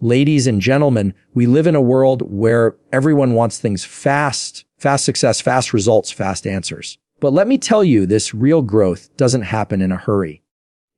Ladies and gentlemen, we live in a world where everyone wants things fast, fast success, fast results, fast answers. But let me tell you, this real growth doesn't happen in a hurry.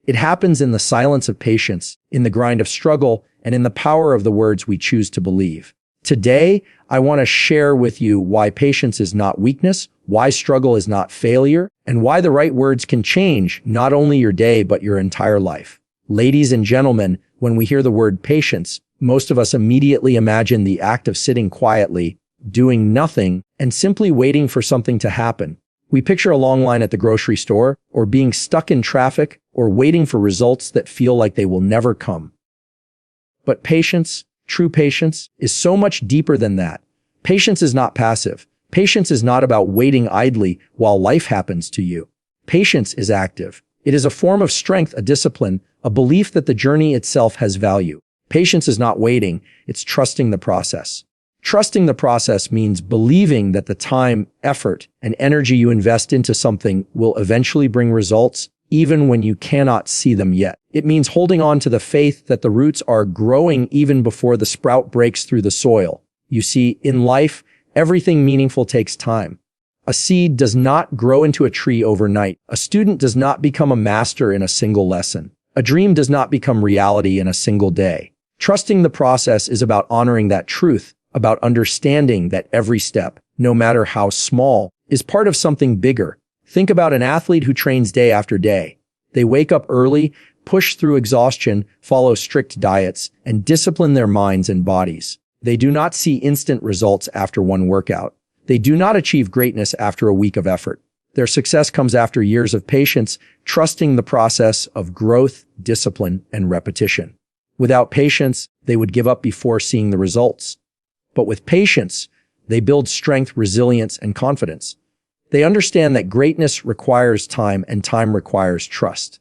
It happens in the silence of patience, in the grind of struggle, and in the power of the words we choose to believe. Today, I want to share with you why patience is not weakness, why struggle is not failure, and why the right words can change not only your day, but your entire life. Ladies and gentlemen, when we hear the word patience, most of us immediately imagine the act of sitting quietly, doing nothing, and simply waiting for something to happen. We picture a long line at the grocery store, or being stuck in traffic, or waiting for results that feel like they will never come. But patience, true patience, is so much deeper than that. Patience is not passive. Patience is not about waiting idly while life happens to you. Patience is active. It is a form of strength, a discipline, a belief that the journey itself has value. Patience is not waiting, it's trusting the process. Trusting the process means believing that the time, effort, and energy you invest into something will eventually bring results, even when you cannot see them yet. It means holding on to the faith that the roots are growing even before the sprout breaks through the soil. You see, in life, everything meaningful takes time. A seed does not grow into a tree overnight. A student does not become a master in a single lesson. A dream does not become reality in a single day. Trusting the process is about honoring that truth, about understanding that every step, no matter how small, is part of something bigger. Think about an athlete who trains day after day. They wake up early, push through exhaustion, follow strict diets, and discipline their minds and bodies. They do not see instant results after one workout. They do not achieve greatness after a week of effort. Their success comes after years of patience, trusting the process of growth, discipline, and repetition. Without patience, they would give up before seeing the results. But with patience, they build strength, resilience, and confidence. They understand that greatness requires time and time requires trust.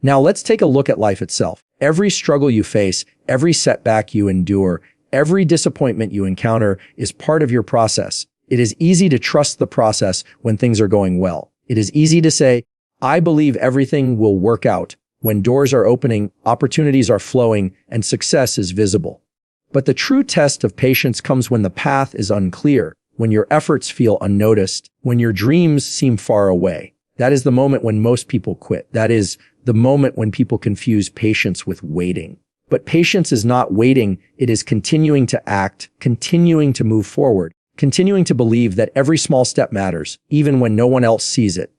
Now let's take a look at life itself. Every struggle you face, every setback you endure, every disappointment you encounter is part of your process. It is easy to trust the process when things are going well. It is easy to say, I believe everything will work out when doors are opening, opportunities are flowing, and success is visible. But the true test of patience comes when the path is unclear, when your efforts feel unnoticed, when your dreams seem far away. That is the moment when most people quit. That is the moment when people confuse patience with waiting. But patience is not waiting. It is continuing to act, continuing to move forward, continuing to believe that every small step matters, even when no one else sees it.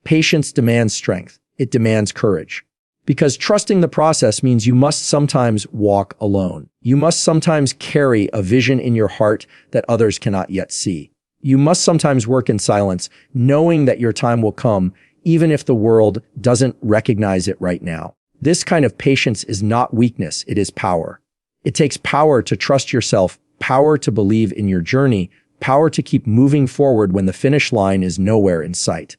Patience demands strength. It demands courage. Because trusting the process means you must sometimes walk alone. You must sometimes carry a vision in your heart that others cannot yet see. You must sometimes work in silence, knowing that your time will come, even if the world doesn't recognize it right now. This kind of patience is not weakness, it is power. It takes power to trust yourself, power to believe in your journey, power to keep moving forward when the finish line is nowhere in sight.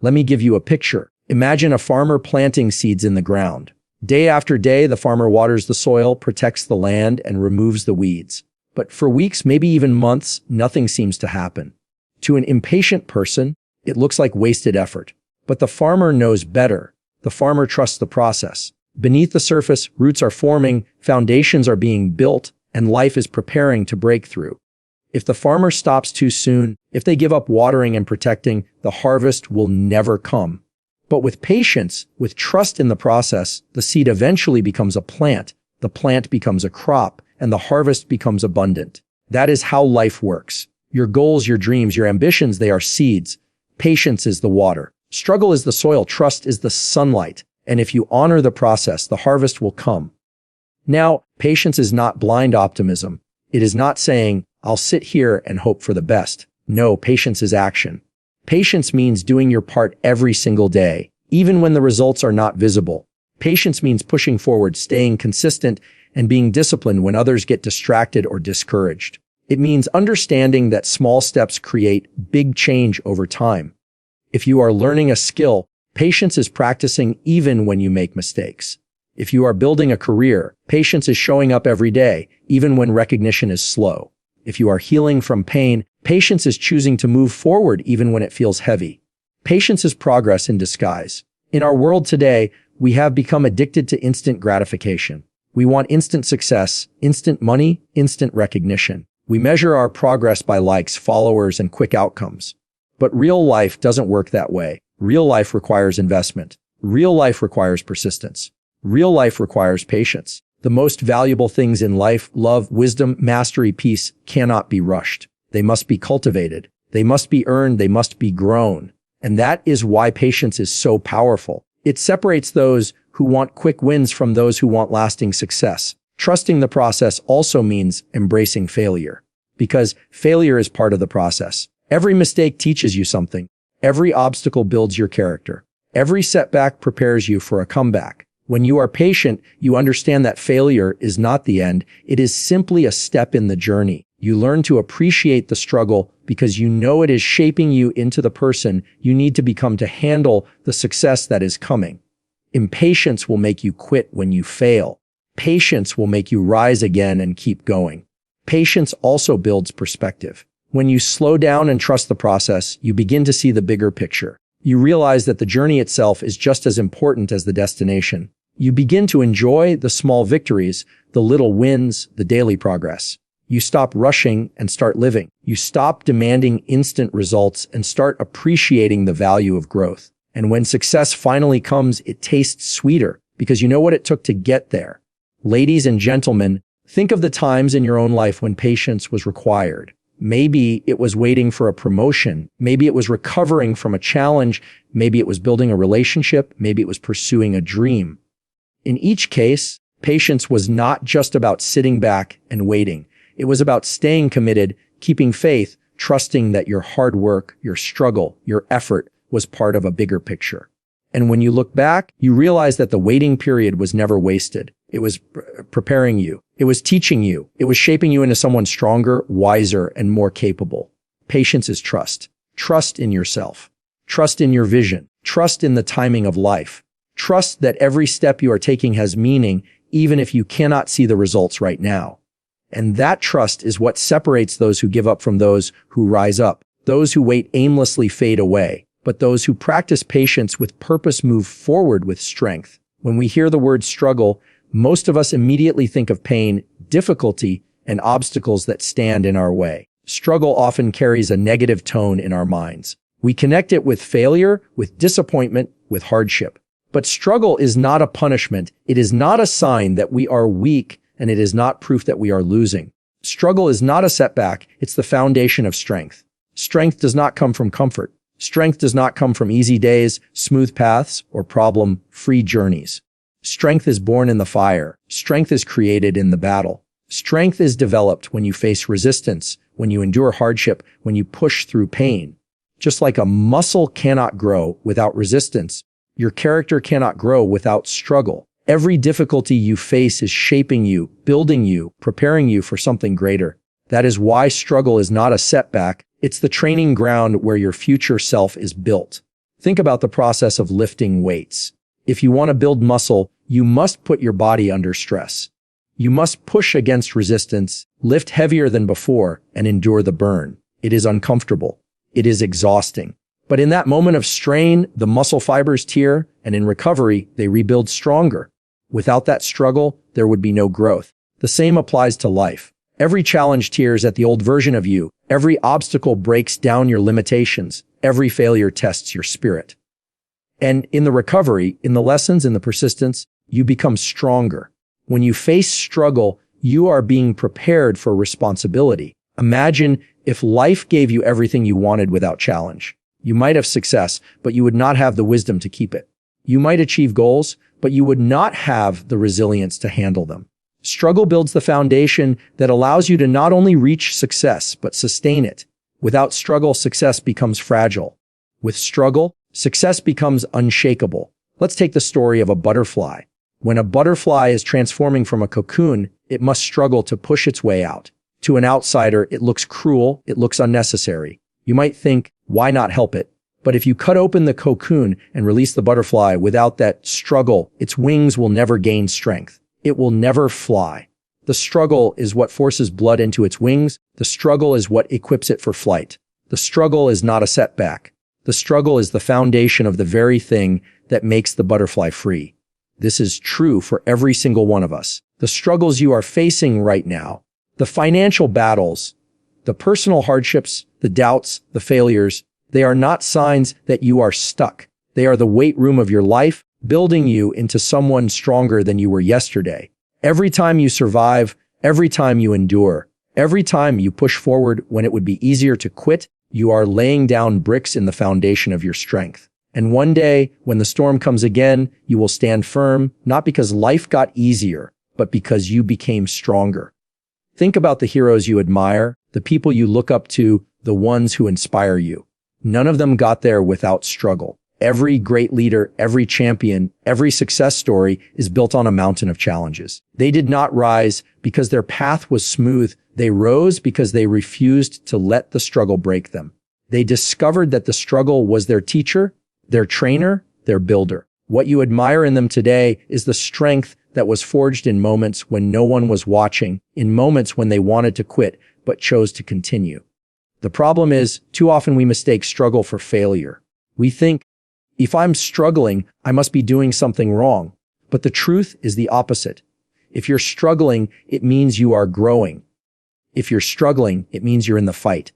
Let me give you a picture. Imagine a farmer planting seeds in the ground. Day after day, the farmer waters the soil, protects the land, and removes the weeds. But for weeks, maybe even months, nothing seems to happen. To an impatient person, it looks like wasted effort. But the farmer knows better. The farmer trusts the process. Beneath the surface, roots are forming, foundations are being built, and life is preparing to break through. If the farmer stops too soon, if they give up watering and protecting, the harvest will never come. But with patience, with trust in the process, the seed eventually becomes a plant, the plant becomes a crop, and the harvest becomes abundant. That is how life works. Your goals, your dreams, your ambitions, they are seeds. Patience is the water. Struggle is the soil. Trust is the sunlight. And if you honor the process, the harvest will come. Now, patience is not blind optimism. It is not saying, I'll sit here and hope for the best. No, patience is action. Patience means doing your part every single day, even when the results are not visible. Patience means pushing forward, staying consistent, and being disciplined when others get distracted or discouraged. It means understanding that small steps create big change over time. If you are learning a skill, patience is practicing even when you make mistakes. If you are building a career, patience is showing up every day, even when recognition is slow. If you are healing from pain, patience is choosing to move forward even when it feels heavy. Patience is progress in disguise. In our world today, we have become addicted to instant gratification. We want instant success, instant money, instant recognition. We measure our progress by likes, followers, and quick outcomes. But real life doesn't work that way. Real life requires investment. Real life requires persistence. Real life requires patience. The most valuable things in life, love, wisdom, mastery, peace, cannot be rushed. They must be cultivated. They must be earned. They must be grown. And that is why patience is so powerful. It separates those who want quick wins from those who want lasting success. Trusting the process also means embracing failure, because failure is part of the process. Every mistake teaches you something. Every obstacle builds your character. Every setback prepares you for a comeback. When you are patient, you understand that failure is not the end. It is simply a step in the journey. You learn to appreciate the struggle because you know it is shaping you into the person you need to become to handle the success that is coming. Impatience will make you quit when you fail. Patience will make you rise again and keep going. Patience also builds perspective. When you slow down and trust the process, you begin to see the bigger picture. You realize that the journey itself is just as important as the destination. You begin to enjoy the small victories, the little wins, the daily progress. You stop rushing and start living. You stop demanding instant results and start appreciating the value of growth. And when success finally comes, it tastes sweeter because you know what it took to get there. Ladies and gentlemen, think of the times in your own life when patience was required. Maybe it was waiting for a promotion. Maybe it was recovering from a challenge. Maybe it was building a relationship. Maybe it was pursuing a dream. In each case, patience was not just about sitting back and waiting. It was about staying committed, keeping faith, trusting that your hard work, your struggle, your effort was part of a bigger picture. And when you look back, you realize that the waiting period was never wasted. It was preparing you. It was teaching you. It was shaping you into someone stronger, wiser, and more capable. Patience is trust. Trust in yourself. Trust in your vision. Trust in the timing of life. Trust that every step you are taking has meaning, even if you cannot see the results right now. And that trust is what separates those who give up from those who rise up. Those who wait aimlessly fade away, but those who practice patience with purpose move forward with strength. When we hear the word struggle, most of us immediately think of pain, difficulty, and obstacles that stand in our way. Struggle often carries a negative tone in our minds. We connect it with failure, with disappointment, with hardship. But struggle is not a punishment. It is not a sign that we are weak, and it is not proof that we are losing. Struggle is not a setback. It's the foundation of strength. Strength does not come from comfort. Strength does not come from easy days, smooth paths, or problem-free journeys. Strength is born in the fire. Strength is created in the battle. Strength is developed when you face resistance, when you endure hardship, when you push through pain. Just like a muscle cannot grow without resistance, your character cannot grow without struggle. Every difficulty you face is shaping you, building you, preparing you for something greater. That is why struggle is not a setback. It's the training ground where your future self is built. Think about the process of lifting weights. If you want to build muscle, you must put your body under stress. You must push against resistance, lift heavier than before, and endure the burn. It is uncomfortable. It is exhausting. But in that moment of strain, the muscle fibers tear, and in recovery, they rebuild stronger. Without that struggle, there would be no growth. The same applies to life. Every challenge tears at the old version of you. Every obstacle breaks down your limitations. Every failure tests your spirit. And in the recovery, in the lessons, in the persistence, you become stronger. When you face struggle, you are being prepared for responsibility. Imagine if life gave you everything you wanted without challenge. You might have success, but you would not have the wisdom to keep it. You might achieve goals, but you would not have the resilience to handle them. Struggle builds the foundation that allows you to not only reach success, but sustain it. Without struggle, success becomes fragile. With struggle, success becomes unshakable. Let's take the story of a butterfly. When a butterfly is transforming from a cocoon, it must struggle to push its way out. To an outsider, it looks cruel, it looks unnecessary. You might think, why not help it? But if you cut open the cocoon and release the butterfly without that struggle, its wings will never gain strength. It will never fly. The struggle is what forces blood into its wings. The struggle is what equips it for flight. The struggle is not a setback. The struggle is the foundation of the very thing that makes the butterfly free. This is true for every single one of us. The struggles you are facing right now, the financial battles, the personal hardships, the doubts, the failures, they are not signs that you are stuck. They are the weight room of your life, building you into someone stronger than you were yesterday. Every time you survive, every time you endure, every time you push forward when it would be easier to quit, you are laying down bricks in the foundation of your strength. And one day, when the storm comes again, you will stand firm, not because life got easier, but because you became stronger. Think about the heroes you admire, the people you look up to, the ones who inspire you. None of them got there without struggle. Every great leader, every champion, every success story is built on a mountain of challenges. They did not rise because their path was smooth. They rose because they refused to let the struggle break them. They discovered that the struggle was their teacher, their trainer, their builder. What you admire in them today is the strength that was forged in moments when no one was watching, in moments when they wanted to quit but chose to continue. The problem is, too often we mistake struggle for failure. We think, if I'm struggling, I must be doing something wrong. But the truth is the opposite. If you're struggling, it means you are growing. If you're struggling, it means you're in the fight.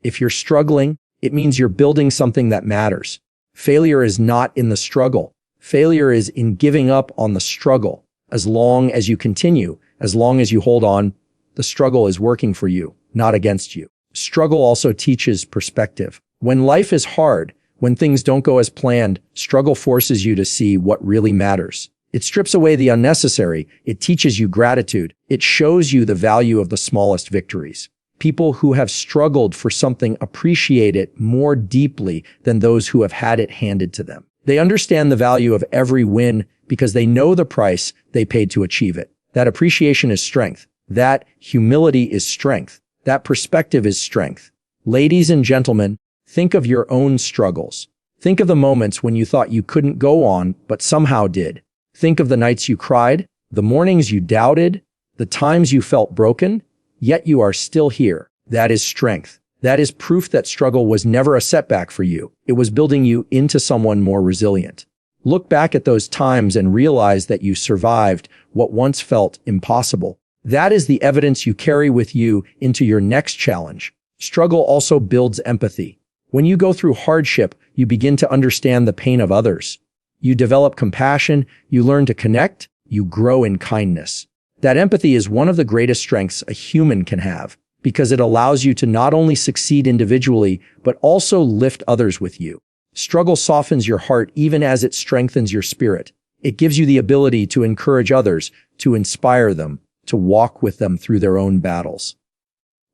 If you're struggling, it means you're building something that matters. Failure is not in the struggle. Failure is in giving up on the struggle. As long as you continue, as long as you hold on, the struggle is working for you, not against you. Struggle also teaches perspective. When life is hard, when things don't go as planned, struggle forces you to see what really matters. It strips away the unnecessary. It teaches you gratitude. It shows you the value of the smallest victories. People who have struggled for something appreciate it more deeply than those who have had it handed to them. They understand the value of every win because they know the price they paid to achieve it. That appreciation is strength. That humility is strength. That perspective is strength. Ladies and gentlemen, think of your own struggles. Think of the moments when you thought you couldn't go on, but somehow did. Think of the nights you cried, the mornings you doubted, the times you felt broken, yet you are still here. That is strength. That is proof that struggle was never a setback for you. It was building you into someone more resilient. Look back at those times and realize that you survived what once felt impossible. That is the evidence you carry with you into your next challenge. Struggle also builds empathy. When you go through hardship, you begin to understand the pain of others. You develop compassion, you learn to connect, you grow in kindness. That empathy is one of the greatest strengths a human can have, because it allows you to not only succeed individually, but also lift others with you. Struggle softens your heart even as it strengthens your spirit. It gives you the ability to encourage others, to inspire them, to walk with them through their own battles.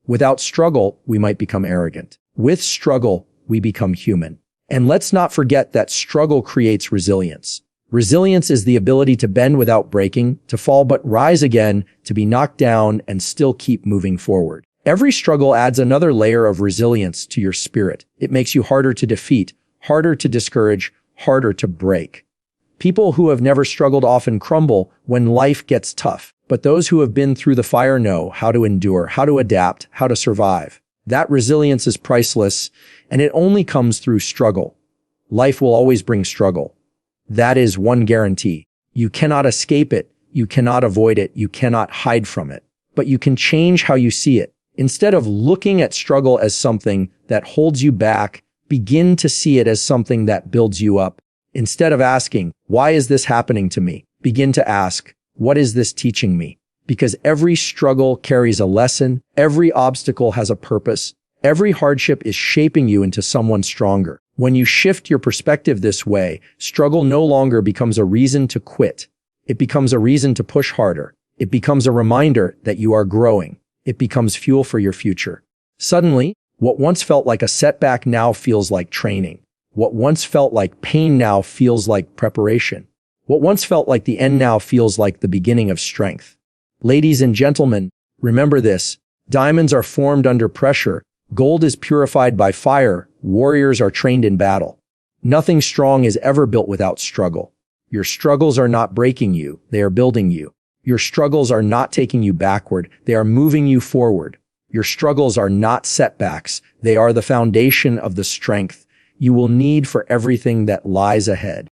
Without struggle, we might become arrogant. With struggle, we become human. And let's not forget that struggle creates resilience. Resilience is the ability to bend without breaking, to fall but rise again, to be knocked down and still keep moving forward. Every struggle adds another layer of resilience to your spirit. It makes you harder to defeat, harder to discourage, harder to break. People who have never struggled often crumble when life gets tough. But those who have been through the fire know how to endure, how to adapt, how to survive. That resilience is priceless, and it only comes through struggle. Life will always bring struggle. That is one guarantee. You cannot escape it. You cannot avoid it. You cannot hide from it. But you can change how you see it. Instead of looking at struggle as something that holds you back, begin to see it as something that builds you up. Instead of asking, why is this happening to me? Begin to ask, what is this teaching me? Because every struggle carries a lesson. Every obstacle has a purpose. Every hardship is shaping you into someone stronger. When you shift your perspective this way, struggle no longer becomes a reason to quit. It becomes a reason to push harder. It becomes a reminder that you are growing. It becomes fuel for your future. Suddenly, what once felt like a setback now feels like training. What once felt like pain now feels like preparation. What once felt like the end now feels like the beginning of strength. Ladies and gentlemen, remember this. Diamonds are formed under pressure. Gold is purified by fire. Warriors are trained in battle. Nothing strong is ever built without struggle. Your struggles are not breaking you. They are building you. Your struggles are not taking you backward. They are moving you forward. Your struggles are not setbacks. They are the foundation of the strength you will need for everything that lies ahead.